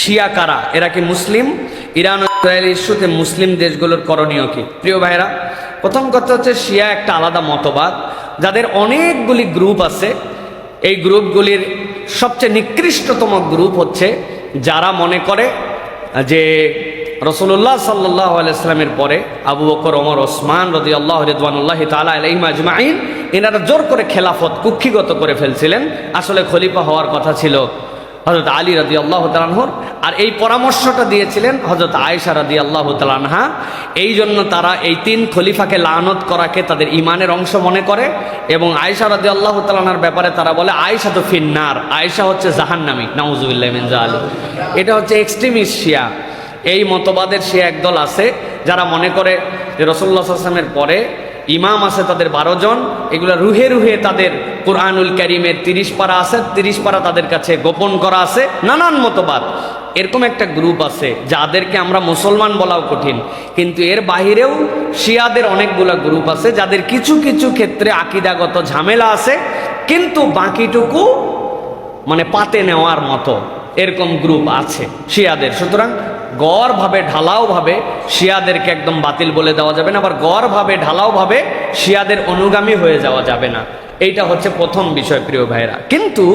শিয়া কারা, এরা কি মুসলিম? ইরান ও ইসরায়েল ইস্যুতে মুসলিম দেশগুলোর করণীয় কি? প্রিয় ভাইরা, প্রথম কথা হচ্ছে শিয়া একটা আলাদা মতবাদ, যাদের অনেকগুলি গ্রুপ আছে। এই গ্রুপগুলির সবচেয়ে নিকৃষ্টতম গ্রুপ হচ্ছে যারা মনে করে যে রাসূলুল্লাহ সাল্লাল্লাহু আলাইহি ওয়াসাল্লামের পরে আবু বকর, ওমর, ওসমান রাদিয়াল্লাহু রিদওয়ানুল্লাহি তাআলা আলাইহিম আজমাইন এনারা জোর করে খেলাফত কুক্ষিগত করে ফেলছিলেন। আসলে খলিফা হওয়ার কথা ছিল হযরত আলী রাদিয়াল্লাহু তাআলা আনহুর, আর এই পরামর্শটা দিয়েছিলেন হযরত আয়েশা রাদিয়াল্লাহু তাআলা আনহা। এই জন্য তারা এই তিন খলিফাকে লানত করাকে তাদের ঈমানের অংশ মনে করে, এবং আয়েশা রাদিয়াল্লাহু তাআলা আনহার ব্যাপারে তারা বলে আয়েশা তো ফিন্নার, আয়েশা হচ্ছে জাহান্নামী, নাউযুবিল্লাহি মিন যালিক। এটা হচ্ছে এক্সট্রিমিস্ট শিয়া। এই মতবাদের শিয়া একদল আছে যারা মনে করে যে রাসূলুল্লাহ সাল্লাল্লাহু আলাইহি ওয়াসাল্লামের পরে ইমাম আছে তাদের 12 জন, এগুলো রুহে রুহে তাদের কুরআনুল কারীমের 30 পারা আছে, 30 পারা তাদের কাছে গোপন করা আছে, নানান মতবাদ। এরকম একটা গ্রুপ আছে যাদেরকে আমরা মুসলমান বলাও কঠিন, কিন্তু এর বাহিরেও শিয়াদের অনেকগুলো গ্রুপ আছে যাদের কিছু কিছু ক্ষেত্রে আকীদাগত ঝামেলা আছে, কিন্তু বাকিটুকু মানে পাতে নেওয়ার মতো এরকম গ্রুপ আছে শিয়াদের। সুতরাং গড়ভাবে ঢালাওভাবে শিয়াদেরকে একদম বাতিল বলে দেওয়া যাবে না, আবার গড়ভাবে ঢালাওভাবে শিয়াদের অনুগামী হয়ে যাওয়া যাবে না। এইটা হচ্ছে প্রথম বিষয় প্রিয় ভাইরা। কিন্তু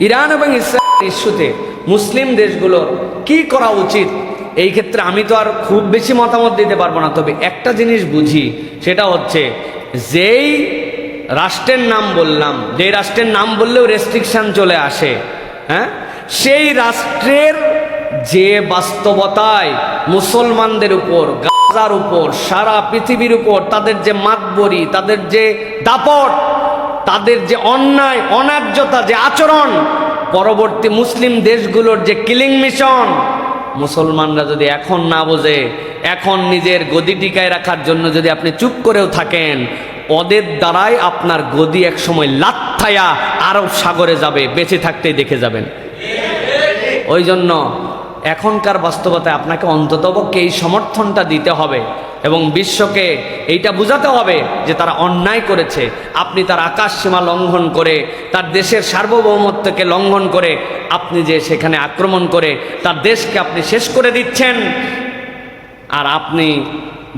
ইরান এবং ইসরায়েল ইস্যুতে মুসলিম দেশগুলোর কি করা উচিত, এই ক্ষেত্রে আমি তো আর খুব বেশি মতামত দিতে পারবো না, তবে একটা জিনিস বুঝি, সেটা হচ্ছে যেই রাষ্ট্রের নাম বললাম, যেই রাষ্ট্রের নাম বললেও রেস্ট্রিকশন চলে আসে, হ্যাঁ, সেই রাষ্ট্রের যে বাস্তবতায় মুসলমানদের উপর, গাজার উপর, সারা পৃথিবীর উপর তাদের যে মাতবরি, তাদের যে দাপট, তাদের যে অন্যায় অন্যায্যতা, যে আচরণ, পরবর্তী মুসলিম দেশগুলোর যে কিলিং মিশন, মুসলমানরা যদি এখন না বোঝে, এখন নিজের গদি টিকায় রাখার জন্য যদি আপনি চুপ করেও থাকেন, ওদের দ্বারাই আপনার গদি এক সময় লাথায়া আরব সাগরে যাবে, বেঁচে থাকতেই দেখে যাবেন। ওই জন্য এখনকার বাস্তবতায় আপনাকে অন্ততপক্ষে এই সমর্থনটা দিতে হবে এবং বিশ্বকে এইটা বোঝাতে হবে যে তারা অন্যায় করেছে। আপনি তার আকাশ সীমা লঙ্ঘন করে, তার দেশের সার্বভৌমত্বকে লঙ্ঘন করে আপনি যে সেখানে আক্রমণ করে তার দেশকে আপনি শেষ করে দিচ্ছেন, আর আপনি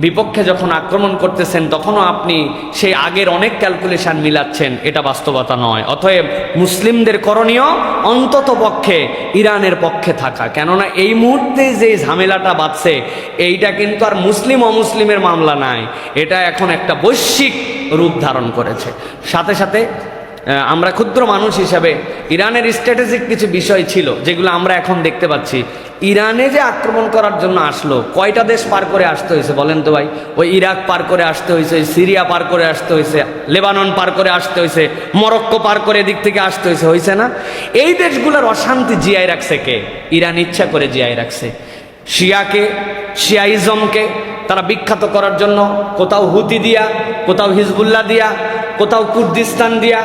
বিপক্ষে যখন আক্রমণ করতেছেন তখনও আপনি সেই আগের অনেক ক্যালকুলেশন মিলাচ্ছেন, এটা বাস্তবতা নয়। অতএব মুসলিমদের করণীয় অন্তত পক্ষে ইরানের পক্ষে থাকা, কেননা এই মুহূর্তে যে ঝামেলাটা বাঁধছে এইটা কিন্তু আর মুসলিম অমুসলিমের মামলা নাই, এটা এখন একটা বৈশ্বিক রূপ ধারণ করেছে। সাথে সাথে আমরা ক্ষুদ্র মানুষ হিসাবে ইরানের স্ট্র্যাটেজিক কিছু বিষয় ছিল যেগুলো আমরা এখন দেখতে পাচ্ছি। ইরানে যে আক্রমণ করার জন্য আসলো, কয়টা দেশ পার করে আসতে হয়েছে বলেন তো ভাই? ওই ইরাক পার করে আসতে হয়েছে, সিরিয়া পার করে আসতে হয়েছে, লেবানন পার করে আসতে হয়েছে, মরক্কো পার করে এদিক থেকে আসতে হয়েছে, হয়েছে না? এই দেশগুলোর অশান্তি জিয়ায় রাখছে কে? ইরান ইচ্ছা করে জিয়ায় রাখছে। শিয়াকে, শিয়াইজমকে তারা বিখ্যাত করার জন্য কোথাও হুতি দিয়া, কোথাও হিজবুল্লাহ দিয়া, কোথাও কুর্দিস্তান দিয়া,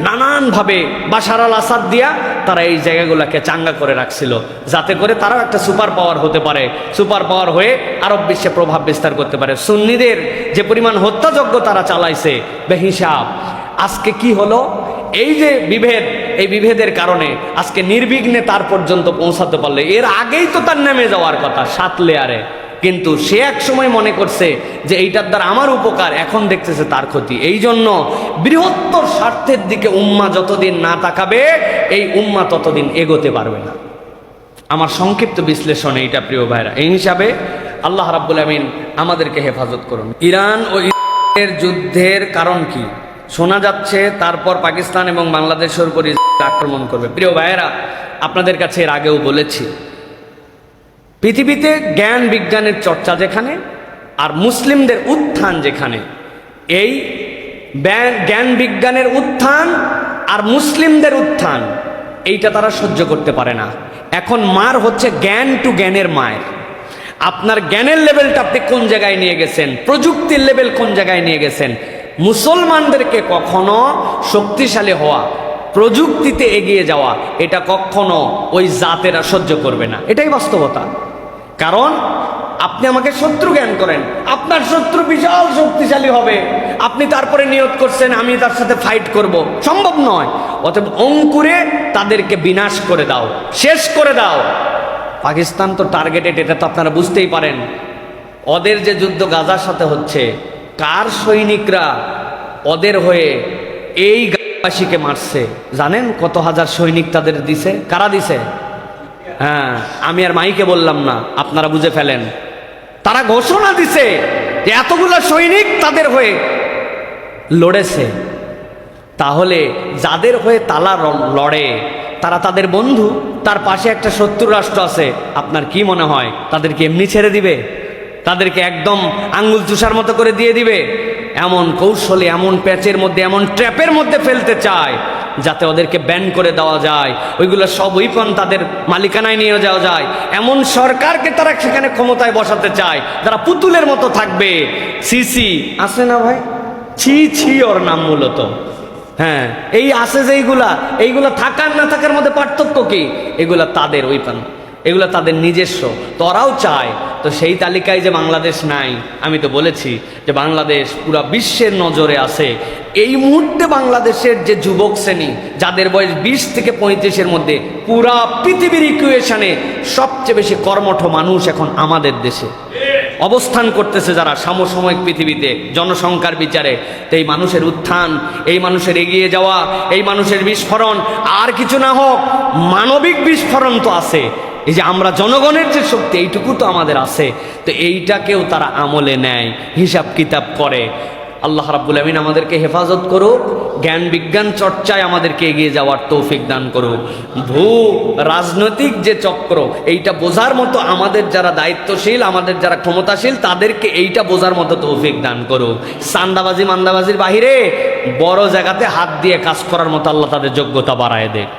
নানানভাবে বাশার আল আসাদ দিয়া তারা এই জায়গাগুলোকে চাঙ্গা করে রাখছিল, যাতে করে তারাও একটা সুপার পাওয়ার হতে পারে, সুপার পাওয়ার হয়ে আরব বিশ্বে প্রভাব বিস্তার করতে পারে। সুন্নিদের যে পরিমাণ হত্যাযজ্ঞ তারা চালাইছে বেহিসাব। আজকে কি হলো? এই যে বিভেদ, এই বিভেদের কারণে আজকে নির্বিঘ্নে তার পর্যন্ত পৌঁছাতে পারলে, এর আগেই তো তার নেমে যাওয়ার কথা 7 লেয়ারে, কিন্তু সে এক সময় মনে করছে যে এইটার দ্বারা আমার উপকার, এখন দেখতেছে তার ক্ষতি। এই জন্য বৃহত্তর স্বার্থের দিকে উম্মাহ যতদিন না তাকাবে, এই উম্মাহ ততদিন এগোতে পারবে না। আমার সংক্ষিপ্ত বিশ্লেষণ এইটা প্রিয় ভাইরা। এই হিসাবে আল্লাহ রাব্বুল আমিন আমাদেরকে হেফাজত করুন। ইরান ও ইসরায়েলের যুদ্ধের কারণ কি? শোনা যাচ্ছে তারপর পাকিস্তান এবং বাংলাদেশের উপর আক্রমণ করবে। প্রিয় ভাইয়েরা, আপনাদের কাছে এর আগেও বলেছি, পৃথিবীতে জ্ঞান বিজ্ঞানের চর্চা যেখানে আর মুসলিমদের উত্থান যেখানে, এই জ্ঞান বিজ্ঞানের উত্থান আর মুসলিমদের উত্থান এইটা তারা সহ্য করতে পারে না। এখন মার হচ্ছে জ্ঞান টু জ্ঞানের মায়ের। আপনার জ্ঞানের লেভেলটা আপনি কোন জায়গায় নিয়ে গেছেন, প্রযুক্তির লেভেল কোন জায়গায় নিয়ে গেছেন। মুসলমানদেরকে কখনো শক্তিশালী হওয়া, প্রযুক্তিতে এগিয়ে যাওয়া, এটা কখনো ওই জাতেরা সহ্য করবে না। এটাই বাস্তবতা। কারণ আপনি আমাকে শত্রু জ্ঞান করেন, আপনার শত্রু বিশাল শক্তিশালী হবে, আপনি তারপরে নিয়ত করছেন আমি তার সাথে ফাইট করব, সম্ভব নয়। অতএব অঙ্কুরে তাদেরকে বিনাশ করে দাও, শেষ করে দাও। পাকিস্তান তো টার্গেটেড, এটা তো আপনারা বুঝতেই পারেন। ওদের যে যুদ্ধ গাজার সাথে হচ্ছে, কার সৈনিকরা ওদের হয়ে এই গাজাবাসীকে মারছে জানেন? কত হাজার সৈনিক তাদের দিছে। কারা দিছে? হ্যাঁ, আমি আর মাইকে বললাম না, আপনারা বুঝে ফেলেন। তারা ঘোষণা দিছে যে এতগুলো সৈনিক তাদের হয়ে লড়েছে। তাহলে যাদের হয়ে তারা লড়ে তারা তাদের বন্ধু, তার পাশে একটা শত্রু রাষ্ট্র আছে, আপনার কি মনে হয় তাদেরকে এমনি ছেড়ে দিবে? তাদেরকে একদম আঙ্গুল চুষার মতো করে দিয়ে দিবে? এমন কৌশলে, এমন প্যাচের মধ্যে, এমন ট্র্যাপের মধ্যে ফেলতে চায় যাতে ওদেরকে ব্যান করে দেওয়া যায়, ওইগুলো সব উইপন তাদের মালিকানায় নিয়ে যাওয়া যায়। এমন সরকারকে তারা সেখানে ক্ষমতায় বসাতে চায় যারা পুতুলের মতো থাকবে। সিসি আছে না ভাই? ছি ছি ওর নাম মূলত। হ্যাঁ, এই আছে যে এইগুলা থাকার না থাকার মধ্যে পার্থক্য কি? এগুলা তাদের উইপন, এগুলো তাদের নিজস্ব। তোরাও চায় তো সেই তালিকায় যে বাংলাদেশ নাই। আমি তো বলেছি যে বাংলাদেশ পুরা বিশ্বের নজরে আছে। এই মুহূর্তে বাংলাদেশের যে যুবক শ্রেণী, যাদের বয়স 20 থেকে 35-এর মধ্যে, পুরা পৃথিবীর ইকুয়েশনে সবচেয়ে বেশি কর্মঠ মানুষ এখন আমাদের দেশে অবস্থান করতেছে। যারা সমসাময়িক পৃথিবীতে জনসংখ্যার বিচারে, তো এই মানুষের উত্থান, এই মানুষের এগিয়ে যাওয়া, এই মানুষের বিস্ফোরণ, আর কিছু না হোক মানবিক বিস্ফোরণ তো আছে। এই যে আমরা জনগণের যে শক্তি, এইটুকু তো আমাদের আছে। তো এইটাকেও তারা আমলে নেয়, হিসাব কিতাব করে। আল্লাহ রাব্বুল আমিন আমাদেরকে হেফাজত করুক, জ্ঞান বিজ্ঞান চর্চায় আমাদেরকে এগিয়ে যাওয়ার তৌফিক দান করুক। ভূ রাজনৈতিক যে চক্র, এইটা বোঝার মতো আমাদের যারা দায়িত্বশীল, আমাদের যারা ক্ষমতাশীল, তাদেরকে এইটা বোঝার মতো তৌফিক দান করুক। সান্দাবাজি মান্দাবাজির বাহিরে বড় জায়গাতে হাত দিয়ে কাজ করার মতো আল্লাহ তাদের যোগ্যতা বাড়ায় দেয়।